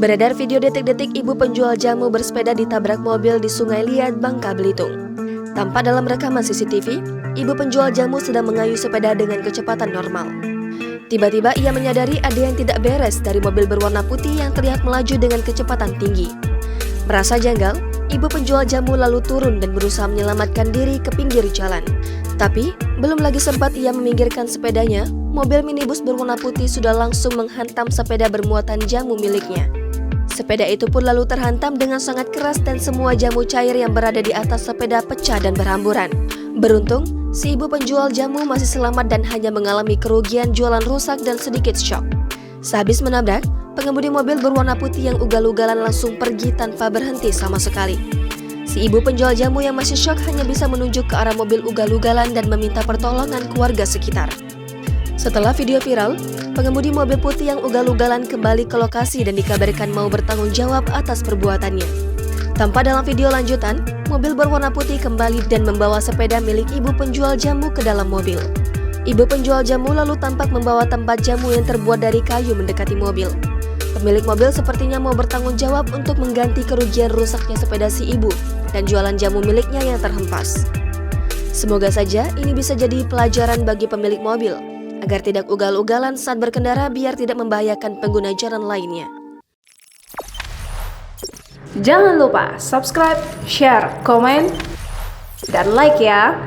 Beredar video detik-detik ibu penjual jamu bersepeda ditabrak mobil di Sungai Liat, Bangka Belitung. Tampak dalam rekaman CCTV, ibu penjual jamu sedang mengayuh sepeda dengan kecepatan normal. Tiba-tiba ia menyadari ada yang tidak beres dari mobil berwarna putih yang terlihat melaju dengan kecepatan tinggi. Merasa janggal, ibu penjual jamu lalu turun dan berusaha menyelamatkan diri ke pinggir jalan. Tapi, belum lagi sempat ia meminggirkan sepedanya, mobil minibus berwarna putih sudah langsung menghantam sepeda bermuatan jamu miliknya. Sepeda itu pun lalu terhantam dengan sangat keras dan semua jamu cair yang berada di atas sepeda pecah dan berhamburan. Beruntung, si ibu penjual jamu masih selamat dan hanya mengalami kerugian jualan rusak dan sedikit syok. Sehabis menabrak, pengemudi mobil berwarna putih yang ugal-ugalan langsung pergi tanpa berhenti sama sekali. Si ibu penjual jamu yang masih syok hanya bisa menunjuk ke arah mobil ugal-ugalan dan meminta pertolongan ke warga sekitar. Setelah video viral, pengemudi mobil putih yang ugal-ugalan kembali ke lokasi dan dikabarkan mau bertanggung jawab atas perbuatannya. Tampak dalam video lanjutan, mobil berwarna putih kembali dan membawa sepeda milik ibu penjual jamu ke dalam mobil. Ibu penjual jamu lalu tampak membawa tempat jamu yang terbuat dari kayu mendekati mobil. Pemilik mobil sepertinya mau bertanggung jawab untuk mengganti kerugian rusaknya sepeda si ibu dan jualan jamu miliknya yang terhempas. Semoga saja ini bisa jadi pelajaran bagi pemilik mobil, agar tidak ugal-ugalan saat berkendara biar tidak membahayakan pengguna jalan lainnya. Jangan lupa subscribe, share, komen, dan like ya!